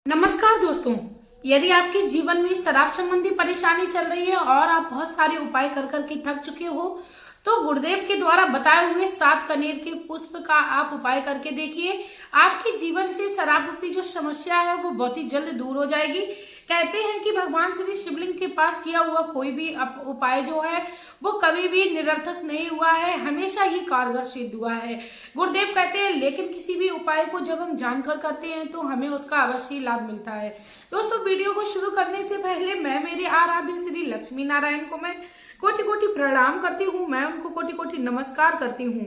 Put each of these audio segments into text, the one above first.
नमस्कार दोस्तों, यदि आपके जीवन में शराब संबंधी परेशानी चल रही है और आप बहुत सारे उपाय कर करके थक चुके हो, तो गुरुदेव के द्वारा बताए हुए 7 कनेर के पुष्प का आप उपाय करके देखिए। आपके जीवन से शराब रूपी जो समस्या है वो बहुत ही जल्द दूर हो जाएगी। कहते हैं कि भगवान श्री शिवलिंग के पास किया हुआ कोई भी उपाय जो है वो कभी भी निरर्थक नहीं हुआ है, हमेशा ही कारगर सिद्ध हुआ है। गुरुदेव कहते हैं लेकिन किसी भी उपाय को जब हम जानकर करते हैं तो हमें उसका अवश्य लाभ मिलता है। दोस्तों, वीडियो को शुरू करने से पहले मैं मेरे आराध्य श्री लक्ष्मी नारायण को मैं कोटि कोटि प्रणाम करती हूँ, मैं उनको कोटि कोटि नमस्कार करती हूँ।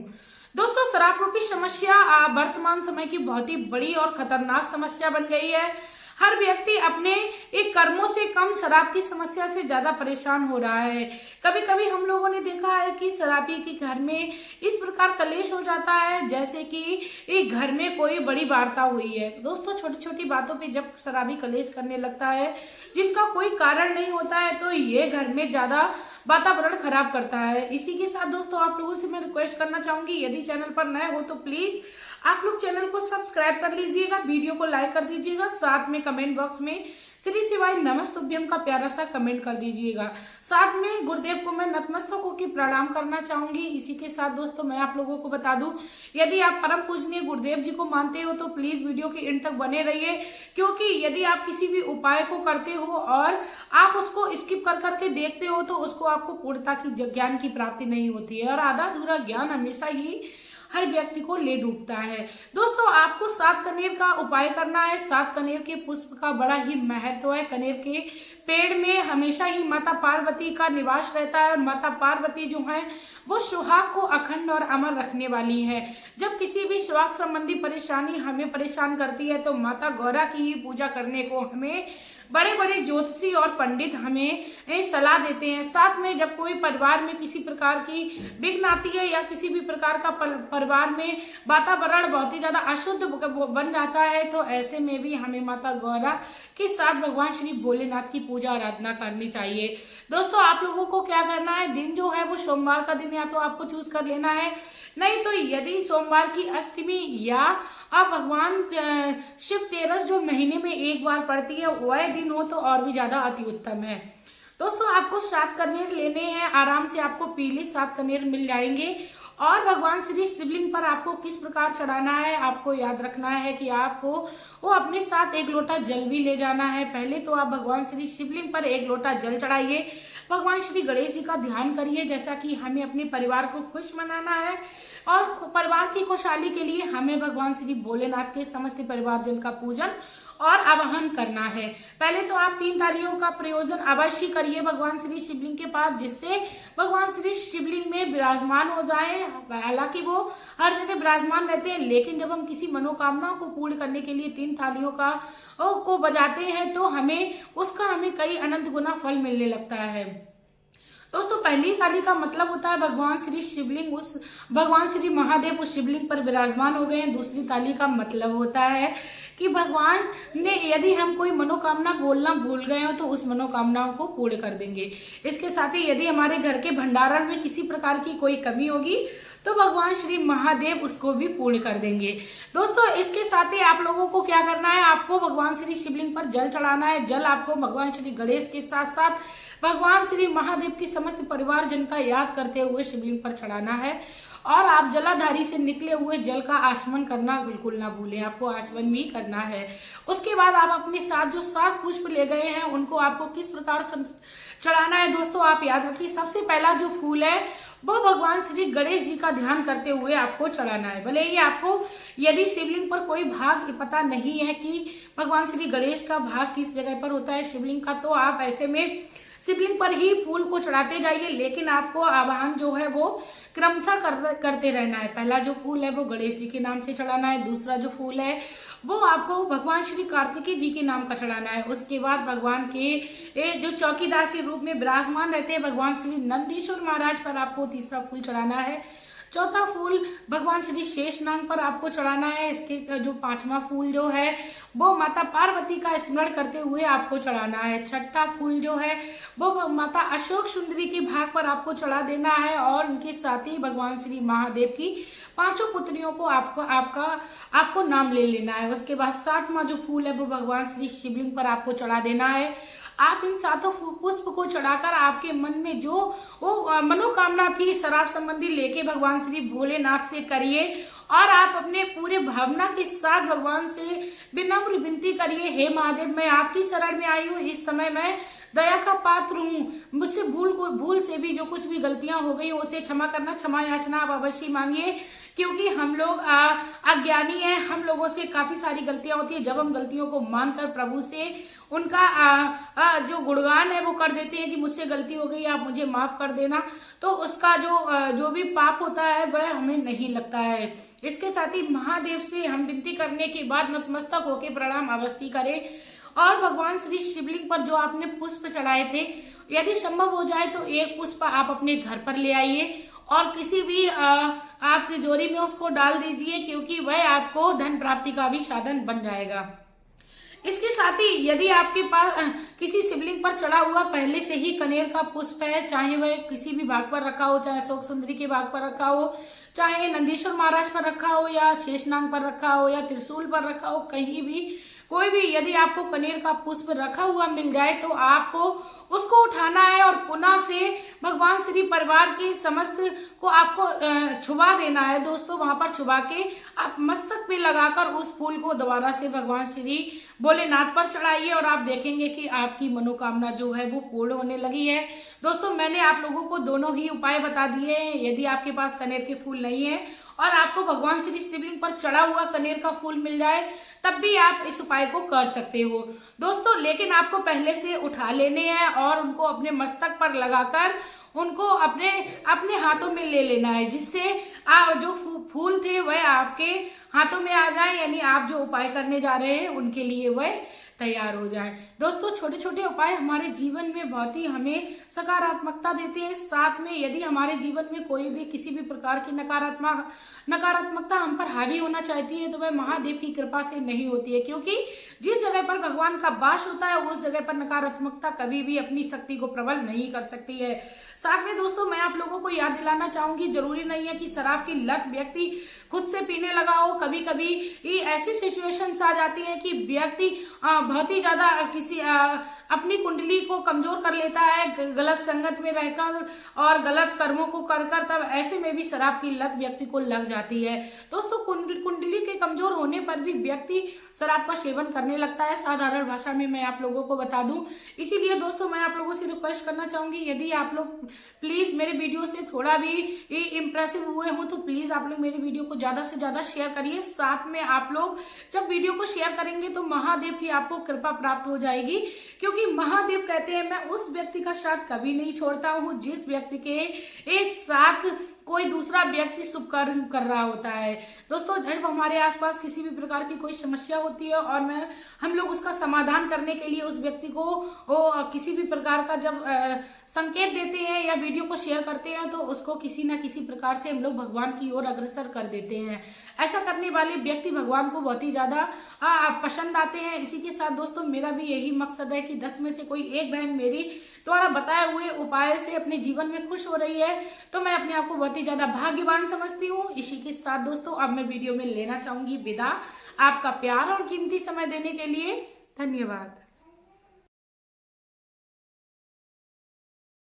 दोस्तों, शराब रूपी समस्या वर्तमान समय की बहुत ही बड़ी और खतरनाक समस्या बन गई है। हर व्यक्ति अपने एक कर्मों से कम शराब की समस्या से ज्यादा परेशान हो रहा है। कभी कभी हम लोगों ने देखा है कि शराबी के घर में इस प्रकार कलेश हो जाता है जैसे कि एक घर में कोई बड़ी वार्ता हुई है। दोस्तों, छोटी छोटी बातों पे जब शराबी कलेश करने लगता है जिनका कोई कारण नहीं होता है तो ये घर में ज्यादा वातावरण खराब करता है। इसी के साथ दोस्तों, आप लोगों से मैं रिक्वेस्ट करना चाहूंगी, यदि चैनल पर नए हो तो प्लीज आप लोग चैनल को सब्सक्राइब कर लीजिएगा, वीडियो को लाइक कर दीजिएगा, साथ में कमेंट बॉक्स में श्री शिवाय नमस्तुभ्यम का प्यारा सा कमेंट कर दीजिएगा। साथ में गुरुदेव को मैं नतमस्तक होकर प्रणाम करना चाहूंगी। इसी के साथ दोस्तों, मैं आप लोगों को बता दूं, यदि आप परम पूजनीय गुरुदेव जी को मानते हो तो प्लीज वीडियो के एंड तक बने रहिए, क्योंकि यदि आप किसी भी उपाय को करते हो और आप उसको स्किप कर करके देखते हो तो उसको आपको पूर्णता की ज्ञान की प्राप्ति नहीं होती है और आधा अधूरा ज्ञान हमेशा ही हर व्यक्ति को ले डूबता है। दोस्तों, आपको 7 कनेर का उपाय करना है। 7 कनेर के पुष्प का बड़ा ही महत्व है। कनेर के पेड़ में हमेशा ही माता पार्वती का निवास रहता है और माता पार्वती जो है वो सुहाग को अखंड और अमर रखने वाली है। जब किसी भी सुहाग संबंधी परेशानी हमें परेशान करती है तो माता गौरा की ही पूजा करने को हमें बड़े बड़े ज्योतिषी और पंडित हमें सलाह देते हैं। साथ में जब कोई परिवार में किसी प्रकार की विघ्न आती है या किसी भी प्रकार का परिवार में वातावरण बहुत ही ज्यादा अशुद्ध बन जाता है तो ऐसे में भी हमें माता गौरा के साथ भगवान श्री भोलेनाथ की पूजा आराधना करनी चाहिए। दोस्तों, आप लोगों को क्या करना है, दिन जो है वो सोमवार का दिन या तो आपको चूज कर लेना है, नहीं तो यदि सोमवार की अष्टमी या अब भगवान शिव तेरस जो महीने में एक बार पड़ती है वह दिन हो तो और भी ज्यादा अति उत्तम है। दोस्तों, आपको 7 कनेर लेने हैं, आराम से आपको पीले 7 कनेर मिल जाएंगे और भगवान श्री शिवलिंग पर आपको किस प्रकार चढ़ाना है आपको याद रखना है कि आपको वो अपने साथ 1 लोटा जल भी ले जाना है। पहले तो आप भगवान श्री शिवलिंग पर 1 लोटा जल चढ़ाइए, भगवान श्री गणेश जी का ध्यान करिए, जैसा कि हमें अपने परिवार को खुश मनाना है और परिवार की खुशहाली के लिए हमें भगवान श्री भोलेनाथ के समस्त परिवारजन का पूजन और आवाहन करना है। पहले तो आप 3 थालियों का प्रयोजन अवश्य करिए भगवान श्री शिवलिंग के पास, जिससे भगवान श्री शिवलिंग में विराजमान हो जाए। हालांकि वो हर जगह विराजमान रहते हैं, लेकिन जब हम किसी मनोकामना को पूर्ण करने के लिए 3 थालियों को बजाते हैं तो हमें कई अनंत गुना फल मिलने लगता है। दोस्तों, पहली थाली का मतलब होता है भगवान श्री शिवलिंग भगवान श्री महादेव उस शिवलिंग पर विराजमान हो गए हैं। दूसरी थाली का मतलब होता है कि भगवान ने यदि हम कोई मनोकामना बोलना भूल गए हो तो उस मनोकामनाओं को पूर्ण कर देंगे। इसके साथ ही यदि हमारे घर के भंडारण में किसी प्रकार की कोई कमी होगी तो भगवान श्री महादेव उसको भी पूर्ण कर देंगे। दोस्तों, इसके साथ ही आप लोगों को क्या करना है, आपको भगवान श्री शिवलिंग पर जल चढ़ाना है। जल आपको भगवान श्री गणेश के साथ साथ भगवान श्री महादेव की समस्त परिवार जन का याद करते हुए शिवलिंग पर चढ़ाना है और आप जलाधारी से निकले हुए जल का आचमन करना बिल्कुल ना भूलें, आपको आचमन भी करना है। उसके बाद आप अपने साथ जो 7 पुष्प ले गए हैं उनको आपको किस प्रकार चढ़ाना है दोस्तों, आप याद रखिए। सबसे पहला जो फूल है वो भगवान श्री गणेश जी का ध्यान करते हुए आपको चढ़ाना है। भले ही आपको यदि शिवलिंग पर कोई भाग पता नहीं है कि भगवान श्री गणेश का भाग किस जगह पर होता है शिवलिंग का, तो आप ऐसे में शिवलिंग पर ही फूल को चढ़ाते जाइए, लेकिन आपको आवाहन जो है वो क्रमशः करते रहना है। पहला जो फूल है वो गणेश जी के नाम से चढ़ाना है, दूसरा जो फूल है वो आपको भगवान श्री कार्तिकेय जी के नाम का चढ़ाना है। उसके बाद भगवान के जो चौकीदार के रूप में विराजमान रहते हैं भगवान श्री नंदीश्वर महाराज पर आपको तीसरा फूल चढ़ाना है। चौथा फूल भगवान श्री शेषनाग पर आपको चढ़ाना है। इसके जो 5वां फूल जो है वो माता पार्वती का स्मरण करते हुए आपको चढ़ाना है। छठा फूल जो है वो माता अशोक सुंदरी के भाग पर आपको चढ़ा देना है और उनके साथ ही भगवान श्री महादेव की 5 पुत्रियों को आपको नाम ले लेना है। उसके बाद 7वां जो फूल है वो भगवान श्री शिवलिंग पर आपको चढ़ा देना है। आप इन 7 पुष्प को चढ़ाकर आपके मन में जो वो मनोकामना थी शराब संबंधी लेके भगवान श्री भोलेनाथ से करिए और आप अपने पूरे भावना के साथ भगवान से विनम्र विनती करिए, हे महादेव, मैं आपकी शरण में आई हूँ। इस समय मैं दया का पात्र हूँ, मुझसे भूल से भी जो कुछ भी गलतियां हो गई उसे क्षमा करना। क्षमा याचना आप अवश्य मांगिए, क्योंकि हम लोग अज्ञानी हैं, हम लोगों से काफी सारी गलतियां होती है। जब हम गलतियों को मानकर प्रभु से उनका जो गुणगान है वो कर देते हैं कि मुझसे गलती हो गई, आप मुझे माफ कर देना, तो उसका जो भी पाप होता है वह हमें नहीं लगता है। इसके साथ ही महादेव से हम विनती करने के बाद नतमस्तक होकर प्रणाम अवश्य करें और भगवान श्री शिवलिंग पर जो आपने पुष्प चढ़ाए थे, यदि संभव हो जाए तो एक पुष्प आप अपने घर पर ले आइए और किसी भी आप तिजोरी में उसको डाल दीजिए, क्योंकि वह आपको धन प्राप्ति का भी साधन बन जाएगा। इसके साथ ही यदि आपके पास किसी शिवलिंग पर चढ़ा हुआ पहले से ही कनेर का पुष्प है, चाहे वह किसी भी भाग पर रखा हो, चाहे अशोक सुंदरी के भाग पर रखा हो, चाहे नंदीश्वर महाराज पर रखा हो या शेषनाग पर रखा हो या त्रिशूल पर रखा हो, कहीं भी कोई भी यदि आपको कनेर का पुष्प रखा हुआ मिल जाए तो आपको उसको उठाना है और पुनः से भगवान श्री परिवार के समस्त को आपको छुपा देना है। दोस्तों, वहां पर छुपा के आप मस्तक पे लगाकर उस फूल को दोबारा से भगवान श्री भोलेनाथ पर चढ़ाइए और आप देखेंगे कि आपकी मनोकामना जो है वो पूर्ण होने लगी है। दोस्तों, मैंने आप लोगों को दोनों ही उपाय बता दिए हैं। यदि आपके पास कनेर के फूल नहीं है और आपको भगवान श्री शिवलिंग पर चढ़ा हुआ कनेर का फूल मिल जाए, तब भी आप इस उपाय को कर सकते हो दोस्तों। लेकिन आपको पहले से उठा लेने हैं और उनको अपने मस्तक पर लगाकर उनको अपने हाथों में ले लेना है, जिससे जो फूल थे वह आपके हाथों में आ जाए, यानी आप जो उपाय करने जा रहे हैं उनके लिए वह तैयार हो जाए। दोस्तों, छोटे छोटे उपाय हमारे जीवन में बहुत ही हमें सकारात्मकता देते हैं। साथ में यदि हमारे जीवन में कोई भी किसी भी प्रकार की नकारात्मकता हम पर हावी होना चाहती है तो वह महादेव की कृपा से नहीं होती है, क्योंकि जिस जगह पर भगवान का वास होता है उस जगह पर नकारात्मकता कभी भी अपनी शक्ति को प्रबल नहीं कर सकती है। साथ में दोस्तों, मैं आप लोगों को याद दिलाना चाहूंगी, जरूरी नहीं है कि शराब की लत व्यक्ति खुद से पीने लगा हो। कभी कभी ऐसी सिचुएशंस आ जाती है कि व्यक्ति बहुत ही ज्यादा किसी अपनी कुंडली को कमजोर कर लेता है गलत संगत में रहकर और गलत कर्मों को कर तब ऐसे में भी शराब की लत व्यक्ति को लग जाती है। दोस्तों, कुंडली के कमजोर होने पर भी व्यक्ति शराब का सेवन करने लगता है, साधारण भाषा में मैं आप लोगों को बता दूं। इसीलिए दोस्तों, मैं आप लोगों से रिक्वेस्ट करना चाहूंगी, यदि आप लोग प्लीज मेरे वीडियो से थोड़ा भी इम्प्रेसिव हुए हो तो प्लीज आप लोग मेरे वीडियो को ज्यादा से ज्यादा शेयर करिए। साथ में आप लोग जब वीडियो को शेयर करेंगे तो महादेव की आपको कृपा प्राप्त हो जाएगी, क्योंकि महादेव कहते हैं मैं उस व्यक्ति का साथ कभी नहीं छोड़ता हूँ जिस व्यक्ति के साथ कोई दूसरा व्यक्ति शुभ कर्म कर रहा होता है। दोस्तों, जब हमारे आसपास किसी भी प्रकार की कोई समस्या होती है और हम लोग उसका समाधान करने के लिए उस व्यक्ति को किसी भी प्रकार का जब संकेत देते हैं या वीडियो को शेयर करते हैं तो उसको किसी न किसी प्रकार से हम लोग भगवान की ओर अग्रसर कर देते हैं। ऐसा करने वाले व्यक्ति भगवान को बहुत ही ज्यादा पसंद आते हैं। इसी के साथ दोस्तों, मेरा भी यही मकसद है कि 10 में से कोई एक बहन मेरी द्वारा बताए हुए उपाय से अपने जीवन में खुश हो रही है तो मैं अपने आप को बहुत ही ज्यादा भाग्यवान समझती हूँ। इसी के साथ दोस्तों, अब मैं वीडियो में लेना चाहूंगी विदा। आपका प्यार और कीमती समय देने के लिए धन्यवाद।